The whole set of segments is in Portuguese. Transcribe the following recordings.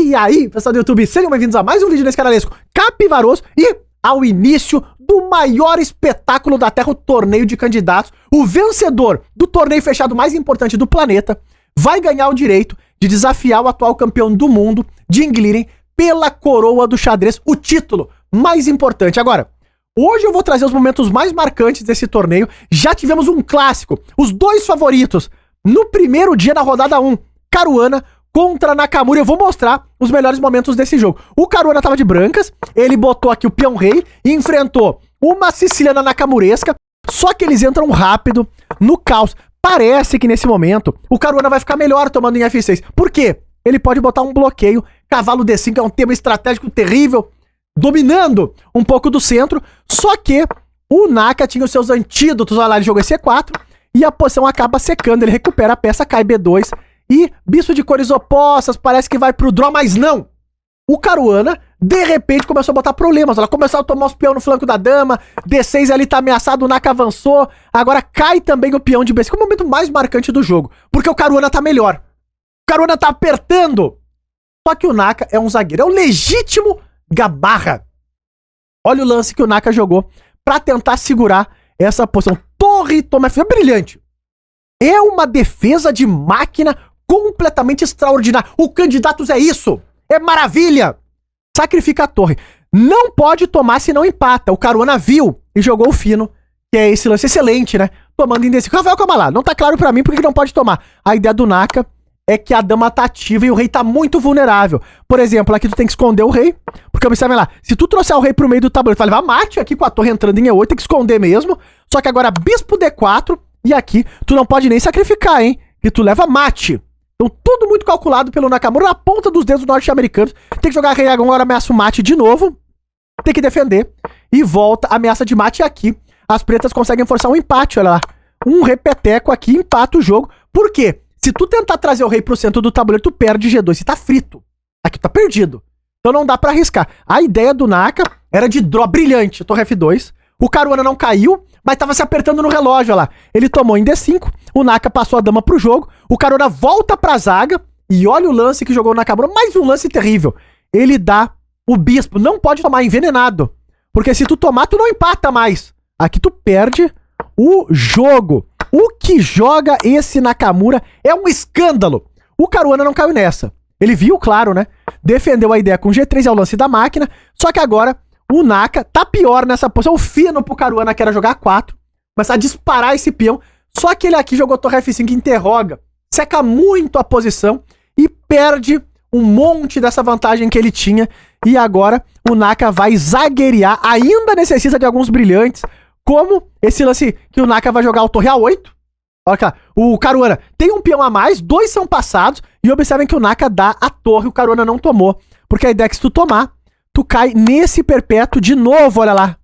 E aí, pessoal do YouTube, sejam bem-vindos a mais um vídeo nesse canalesco capivaroso e ao início do maior espetáculo da Terra, o torneio de candidatos. O vencedor do torneio fechado mais importante do planeta vai ganhar o direito de desafiar o atual campeão do mundo, Jim Gliren, pela coroa do xadrez, o título mais importante. Agora, hoje eu vou trazer os momentos mais marcantes desse torneio. Já tivemos um clássico, os dois favoritos, no primeiro dia na rodada 1, Caruana contra Nakamura. Eu vou mostrar os melhores momentos desse jogo. O Caruana tava de brancas, ele botou aqui o peão rei e enfrentou uma siciliana nakamuresca, só que eles entram rápido no caos. Parece que nesse momento o Caruana vai ficar melhor tomando em F6. Por quê? Ele pode botar um bloqueio, cavalo D5 é um tema estratégico terrível, dominando um pouco do centro, só que o Naka tinha os seus antídotos, olha lá, ele jogou C4 e a posição acaba secando, ele recupera a peça, cai B2 e bispo de cores opostas, parece que vai pro draw, mas não! O Caruana, de repente, começou a botar problemas, ela começou a tomar os peões no flanco da dama, D6 ali tá ameaçado, o Naka avançou, agora cai também o peão de B5, é o momento mais marcante do jogo, porque o Caruana tá melhor, o Caruana tá apertando, só que o Naka é um zagueiro, é o legítimo Gabarra. Olha o lance que o Naka jogou pra tentar segurar essa posição. Torre toma F, é brilhante. É uma defesa de máquina completamente extraordinária. O Candidatos é isso. É maravilha. Sacrifica a torre. Não pode tomar se não empata. O Caruana viu e jogou o fino, que é esse lance excelente, né? Tomando em D5. Rafael, calma lá. Não tá claro pra mim porque não pode tomar. A ideia do Naka é que a dama tá ativa e o rei tá muito vulnerável. Por exemplo, aqui tu tem que esconder o rei, porque observe lá, se tu trouxer o rei pro meio do tabuleiro, tu vai levar mate aqui com a torre entrando em E8, tem que esconder mesmo, só que agora bispo D4, e aqui tu não pode nem sacrificar, hein, que tu leva mate. Então tudo muito calculado pelo Nakamura, na ponta dos dedos norte-americanos, tem que jogar rei agora, ameaça o mate de novo, tem que defender, e volta, ameaça de mate aqui, as pretas conseguem forçar um empate, olha lá, um repeteco aqui, empata o jogo, por quê? Se tu tentar trazer o rei pro centro do tabuleiro, tu perde G2, você tá frito. Aqui tá perdido. Então não dá pra arriscar. A ideia do Naka era de draw brilhante, torre F2. O Caruana não caiu, mas tava se apertando no relógio, olha lá. Ele tomou em D5, o Naka passou a dama pro jogo, o Caruana volta pra zaga, e olha o lance que jogou o Nakamura, mais um lance terrível. Ele dá o bispo, não pode tomar envenenado, porque se tu tomar, tu não empata mais. Aqui tu perde o jogo. O que joga esse Nakamura é um escândalo. O Caruana não caiu nessa. Ele viu, claro, né? Defendeu a ideia com G3, é o lance da máquina. Só que agora o Naka tá pior nessa posição. O fino pro Caruana que era jogar 4. Começar a disparar esse peão. Só que ele aqui jogou torre F5, interroga. Seca muito a posição e perde um monte dessa vantagem que ele tinha. E agora o Naka vai zagueiriar. Ainda necessita de alguns brilhantes. Como esse lance que o Naka vai jogar o torre A8. Olha cá, o Caruana tem um peão a mais, dois são passados, e observem que o Naka dá a torre, o Caruana não tomou. Porque a ideia é que se tu tomar, tu cai nesse perpétuo de novo, olha lá.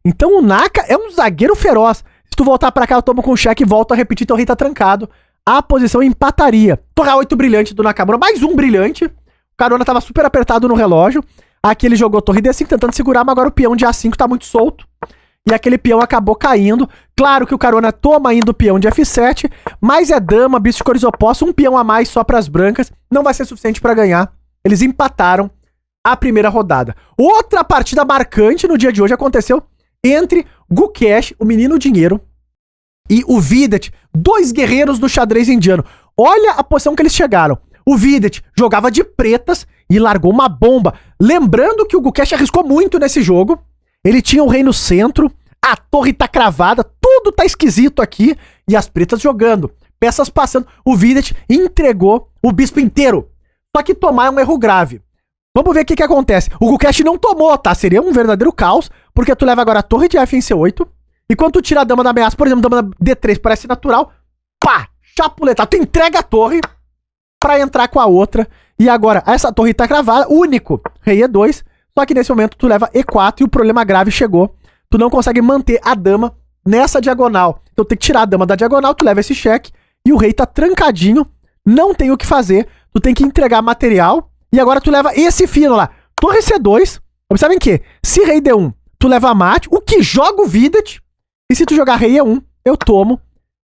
Então o Naka é um zagueiro feroz. Se tu voltar pra cá, eu tomo com cheque e volto a repetir, teu rei tá trancado. A posição empataria. Torre A8 brilhante do Nakamura, mais um brilhante. O Caruana tava super apertado no relógio. Aqui ele jogou torre D5 tentando segurar, mas agora o peão de A5 tá muito solto. E aquele peão acabou caindo. Claro que o Caruana toma ainda o peão de F7, mas é dama, bispo de cores opostas, um peão a mais só para as brancas. Não vai ser suficiente para ganhar. Eles empataram a primeira rodada. Outra partida marcante no dia de hoje aconteceu entre Gukesh, o menino dinheiro, e o Vidit, dois guerreiros do xadrez indiano. Olha a posição que eles chegaram. O Vidit jogava de pretas e largou uma bomba. Lembrando que o Gukesh arriscou muito nesse jogo. Ele tinha o rei no centro, a torre tá cravada, tudo tá esquisito aqui, e as pretas jogando, peças passando. O Vidit entregou o bispo inteiro. Só que tomar é um erro grave. Vamos ver o que acontece. O Gukesh não tomou, tá? Seria um verdadeiro caos, porque tu leva agora a torre de F em C8, e quando tu tira a dama da ameaça, por exemplo, dama da D3 parece natural, pá, chapuleta, tu entrega a torre pra entrar com a outra, e agora essa torre tá cravada, único, rei E2, só que nesse momento tu leva E4 e o problema grave chegou. Tu não consegue manter a dama nessa diagonal. Então tem que tirar a dama da diagonal, tu leva esse cheque e o rei tá trancadinho, não tem o que fazer. Tu tem que entregar material e agora tu leva esse fino lá. Torre C2, observem que se rei D1 tu leva mate, o que joga o Vidit, e se tu jogar rei E1 eu tomo.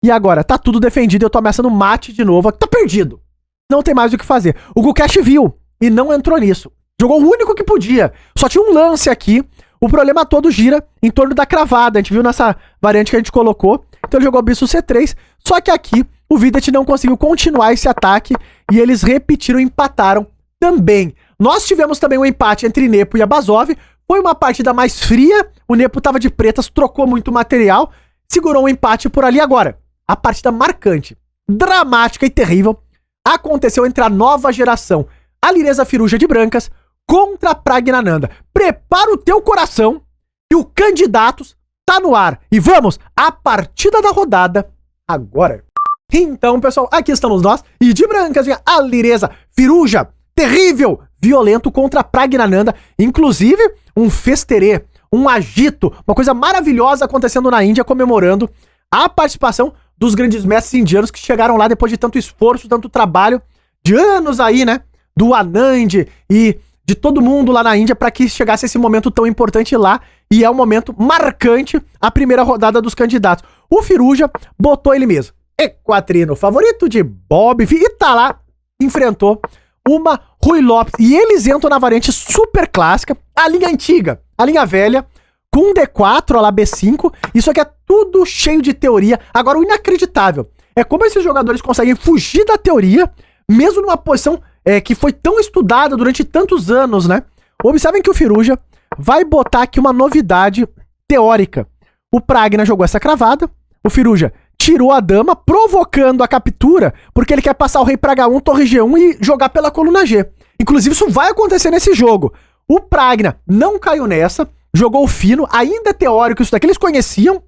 E agora tá tudo defendido, eu tô ameaçando mate de novo, tá perdido. Não tem mais o que fazer. O Gukesh viu e não entrou nisso. Jogou o único que podia. Só tinha um lance aqui. O problema todo gira em torno da cravada. A gente viu nessa variante que a gente colocou. Então ele jogou bispo C3. Só que aqui o Videt não conseguiu continuar esse ataque e eles repetiram e empataram também. Nós tivemos também um empate entre Nepo e Abazov. Foi uma partida mais fria. O Nepo tava de pretas, trocou muito material. Segurou um empate por ali. Agora, a partida marcante, dramática e terrível aconteceu entre a nova geração Alireza Firuja de brancas contra a Pragnananda. Prepara o teu coração que o Candidatos tá no ar. E vamos, a partida da rodada agora. Então, pessoal, aqui estamos nós. E de brancas, vinha Alireza Firuja, terrível, violento contra a Pragnananda. Inclusive, um festerê, um agito, uma coisa maravilhosa acontecendo na Índia, comemorando a participação dos grandes mestres indianos que chegaram lá depois de tanto esforço, tanto trabalho, de anos aí, né? Do Anand e de todo mundo lá na Índia para que chegasse esse momento tão importante lá. E é um momento marcante, a primeira rodada dos candidatos. O Firuja botou ele mesmo. Equatrino, favorito de Bob, e tá lá, enfrentou uma Rui Lopes. E eles entram na variante super clássica, a linha antiga, a linha velha, com D4, a lá B5. Isso aqui é tudo cheio de teoria. Agora, o inacreditável é como esses jogadores conseguem fugir da teoria, mesmo numa posição que foi tão estudada durante tantos anos, né? Observem que o Firuja vai botar aqui uma novidade teórica. O Pragna jogou essa cravada, o Firuja tirou a dama, provocando a captura, porque ele quer passar o rei para H1, torre G1 e jogar pela coluna G. Inclusive, isso vai acontecer nesse jogo. O Pragna não caiu nessa, jogou fino, ainda é teórico isso daqui, eles conheciam.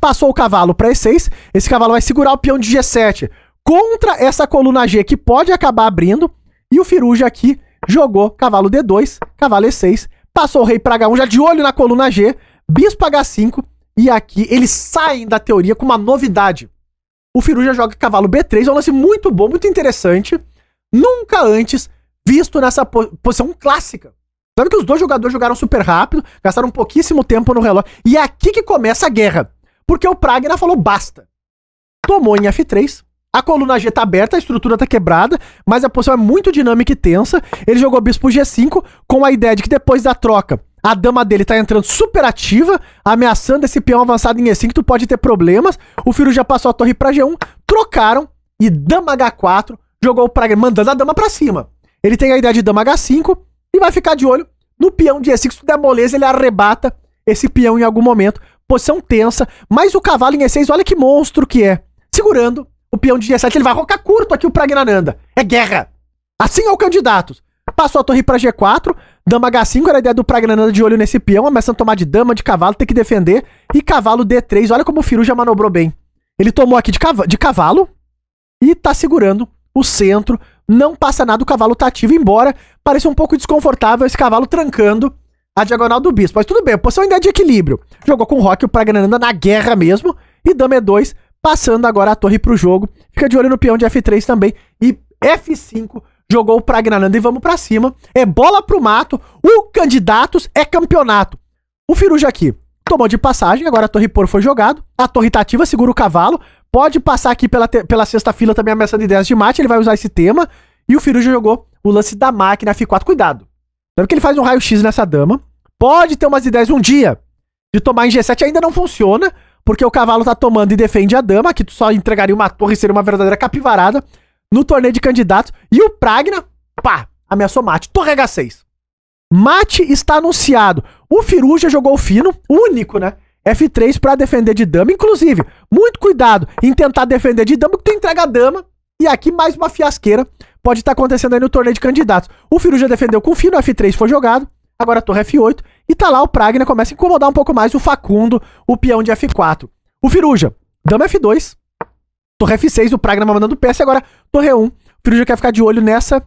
Passou o cavalo para E6, esse cavalo vai segurar o peão de G7 contra essa coluna G, que pode acabar abrindo, e o Firuja aqui jogou cavalo D2, cavalo E6, passou o rei para H1, já de olho na coluna G, bispo H5, e aqui eles saem da teoria com uma novidade. O Firuja joga cavalo B3, é um lance muito bom, muito interessante, nunca antes visto nessa posição clássica. Sabe que os dois jogadores jogaram super rápido, gastaram pouquíssimo tempo no relógio, e é aqui que começa a guerra, porque o Pragna falou basta. Tomou em F3, a coluna G tá aberta, a estrutura tá quebrada, mas a posição é muito dinâmica e tensa. Ele jogou bispo G5 com a ideia de que depois da troca, a dama dele tá entrando super ativa, ameaçando esse peão avançado em E5, que tu pode ter problemas. O Firuja já passou a torre pra G1, trocaram, e dama H4, jogou o Pragna, mandando a dama pra cima. Ele tem a ideia de dama H5, e vai ficar de olho no peão de E5, se der moleza, ele arrebata esse peão em algum momento. Posição tensa, mas o cavalo em E6, olha que monstro que é. Segurando o peão de G7, ele vai rocar curto aqui o Pragnananda. É guerra. Assim é o Candidatos. Passou a torre pra G4, dama H5, era a ideia do Pragnananda de olho nesse peão, ameaçando tomar de dama, de cavalo, tem que defender. E cavalo D3, olha como o Firuja manobrou bem. Ele tomou aqui de cavalo e tá segurando o centro. Não passa nada, o cavalo tá ativo, embora pareça um pouco desconfortável esse cavalo trancando a diagonal do bispo. Mas tudo bem, a posição ainda é de equilíbrio. Jogou com o Roque, o Pragnananda na guerra mesmo. E dama E2, passando agora a torre pro jogo. Fica de olho no peão de F3 também. E F5, jogou o Pragnananda e vamos pra cima. É bola pro mato. O Candidatos é campeonato. O Firuja aqui tomou de passagem, agora a torre por foi jogado. A torre tá ativa, segura o cavalo. Pode passar aqui pela sexta fila também ameaçando ideias de mate, ele vai usar esse tema. E o Firuja jogou o lance da máquina F4, cuidado. Sabe que ele faz um raio-x nessa dama. Pode ter umas ideias um dia de tomar em G7, ainda não funciona, porque o cavalo tá tomando e defende a dama, aqui tu só entregaria uma torre e seria uma verdadeira capivarada no torneio de candidatos. E o Pragna, pá, ameaçou mate. Torre H6. Mate está anunciado. O Firuja jogou o fino, único, né? F3 pra defender de dama. Inclusive, muito cuidado em tentar defender de dama, que tu entrega a dama. E aqui mais uma fiasqueira pode estar acontecendo aí no torneio de candidatos. O Firuja defendeu com fino, F3 foi jogado. Agora a torre F8. E tá lá o Pragna, começa a incomodar um pouco mais o Facundo, o peão de F4. O Firuja, dama F2. Torre F6, o Pragna mandando peça. E agora torre 1. O Firuja quer ficar de olho nessa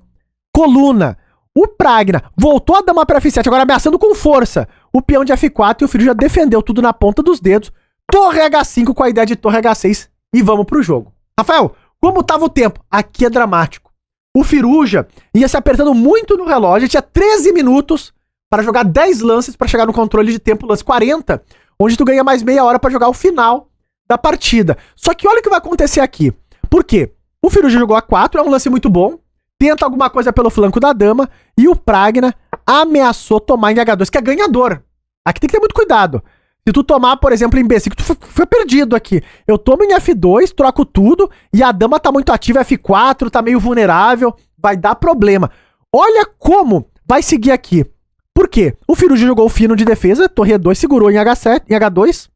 coluna. O Pragna voltou a dama para F7, agora ameaçando com força o peão de F4, e o Firuja defendeu tudo na ponta dos dedos. Torre H5 com a ideia de torre H6 e vamos pro jogo. Rafael, como tava o tempo? Aqui é dramático. O Firuja ia se apertando muito no relógio, tinha 13 minutos para jogar 10 lances para chegar no controle de tempo lance 40, onde tu ganha mais meia hora para jogar o final da partida. Só que olha o que vai acontecer aqui. Por quê? O Firuja jogou A4, é um lance muito bom. tenta alguma coisa pelo flanco da dama e o Pragna ameaçou tomar em H2, que é ganhador. Aqui tem que ter muito cuidado. Se tu tomar, por exemplo, em B5, tu foi perdido aqui. Eu tomo em F2, troco tudo, e a dama tá muito ativa, F4, tá meio vulnerável, vai dar problema. Olha como vai seguir aqui. Por quê? O Firuja jogou o fino de defesa, torre E2, segurou em H7, em H2,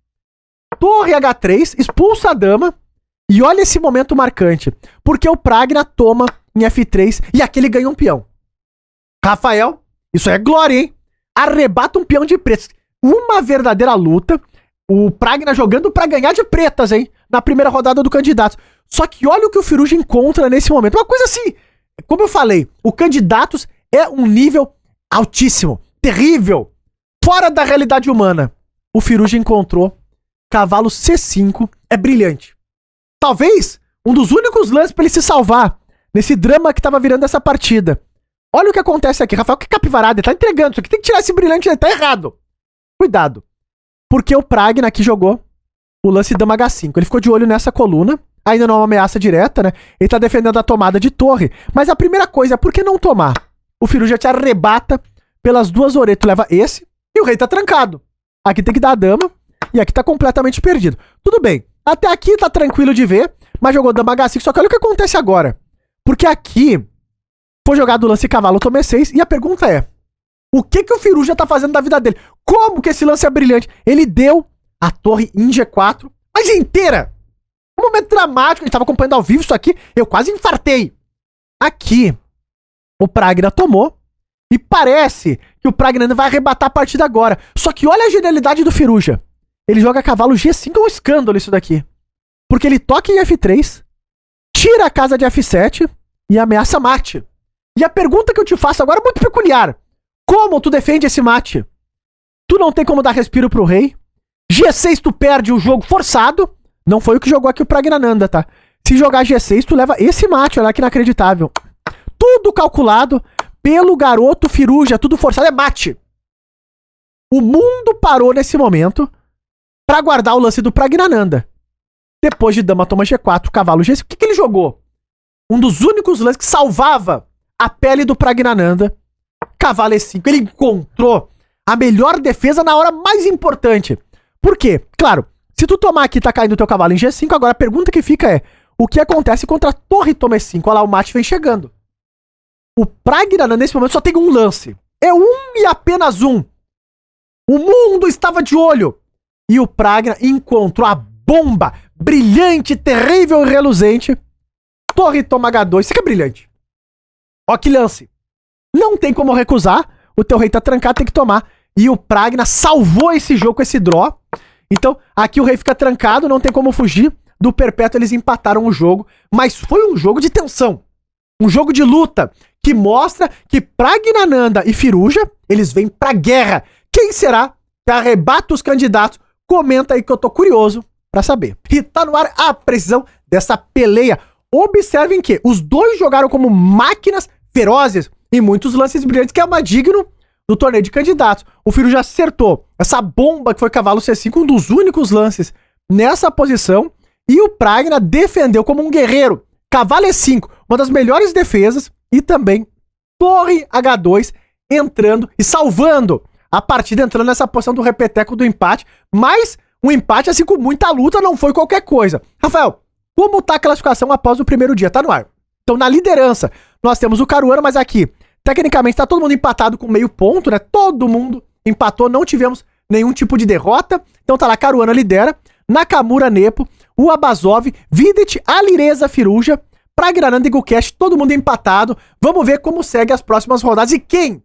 torre H3, expulsa a dama, e olha esse momento marcante, porque o Pragna toma em F3, e aqui ele ganha um peão. Rafael, isso é glória, hein? Arrebata um peão de pretos. Uma verdadeira luta. O Pragna jogando pra ganhar de pretas, hein? Na primeira rodada do candidato. Só que olha o que o Firuja encontra nesse momento. Uma coisa assim, como eu falei, o Candidatos é um nível altíssimo, terrível, fora da realidade humana. O Firuja encontrou cavalo C5, é brilhante. Talvez um dos únicos lances pra ele se salvar nesse drama que tava virando essa partida. Olha o que acontece aqui. Rafael, que capivarada, ele tá entregando isso aqui. Tem que tirar esse brilhante, ele tá errado. Cuidado. Porque o Pragna aqui jogou o lance dama H5. Ele ficou de olho nessa coluna. Ainda não é uma ameaça direta, né? Ele tá defendendo a tomada de torre. Mas a primeira coisa é, por que não tomar? O Firuja te arrebata pelas duas orelhas. Tu leva esse e o rei tá trancado. Aqui tem que dar a dama. E aqui tá completamente perdido. Tudo bem. Até aqui tá tranquilo de ver. Mas jogou dama H5. Só que olha o que acontece agora. Porque aqui foi jogado o lance cavalo tome 6. E a pergunta é, o que o Firuja tá fazendo da vida dele? Como que esse lance é brilhante? Ele deu a torre em G4, mas inteira. Um momento dramático, a gente tava acompanhando ao vivo isso aqui, eu quase infartei. Aqui, o Pragna tomou, e parece que o Pragna vai arrebatar a partida agora. Só que olha a genialidade do Firuja. Ele joga cavalo G5, é um escândalo isso daqui. Porque ele toca em F3, tira a casa de F7 e ameaça mate. E a pergunta que eu te faço agora é muito peculiar. Como tu defende esse mate? Tu não tem como dar respiro pro rei. G6 tu perde o jogo forçado. Não foi o que jogou aqui o Pragnananda, tá? Se jogar G6 tu leva esse mate, olha que inacreditável. Tudo calculado pelo garoto Firuja, tudo forçado, é mate. O mundo parou nesse momento pra guardar o lance do Pragnananda. Depois de dama toma G4, cavalo G5, o que ele jogou? Um dos únicos lances que salvava a pele do Pragnananda. Cavalo E5, ele encontrou a melhor defesa na hora mais importante. Por quê? Claro, se tu tomar aqui, tá caindo o teu cavalo em G5, agora a pergunta que fica é, o que acontece contra a torre toma E5? Olha lá, o mate vem chegando. O Pragna, nesse momento, só tem um lance. É um e apenas um. O mundo estava de olho. E o Pragna encontrou a bomba brilhante, terrível e reluzente. Torre toma H2, fica brilhante. Ó que lance. Não tem como recusar, o teu rei tá trancado, tem que tomar. E o Pragna salvou esse jogo com esse draw. Então, aqui o rei fica trancado, não tem como fugir. Do perpétuo eles empataram o jogo, mas foi um jogo de tensão. Um jogo de luta, que mostra que Pragnananda e Firuja, eles vêm pra guerra. Quem será que arrebata os candidatos? Comenta aí que eu tô curioso pra saber. E tá no ar a precisão dessa peleia. Observem que os dois jogaram como máquinas ferozes em muitos lances brilhantes, que é uma digno do torneio de candidatos. O Firuja acertou essa bomba que foi cavalo C5, um dos únicos lances nessa posição, e o Pragna defendeu como um guerreiro. Cavalo E5, uma das melhores defesas, e também torre H2 entrando e salvando a partida, entrando nessa posição do repeteco do empate, mas um empate assim com muita luta, não foi qualquer coisa. Rafael, como tá a classificação após o primeiro dia? Tá no ar. Então, na liderança, nós temos o Caruana, mas aqui, tecnicamente, tá todo mundo empatado com meio ponto, né? Todo mundo empatou, não tivemos nenhum tipo de derrota. Então tá lá, Caruana lidera, Nakamura, Nepo, o Abazov, Videt, Alireza, Firuja, Pragnananda e Gukesh, todo mundo empatado. Vamos ver como segue as próximas rodadas e quem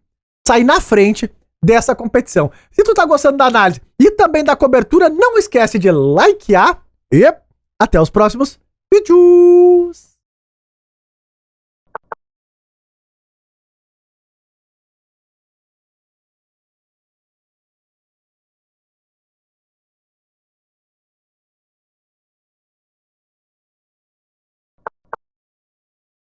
sai na frente dessa competição. Se tu tá gostando da análise e também da cobertura, não esquece de likear e até os próximos vídeos!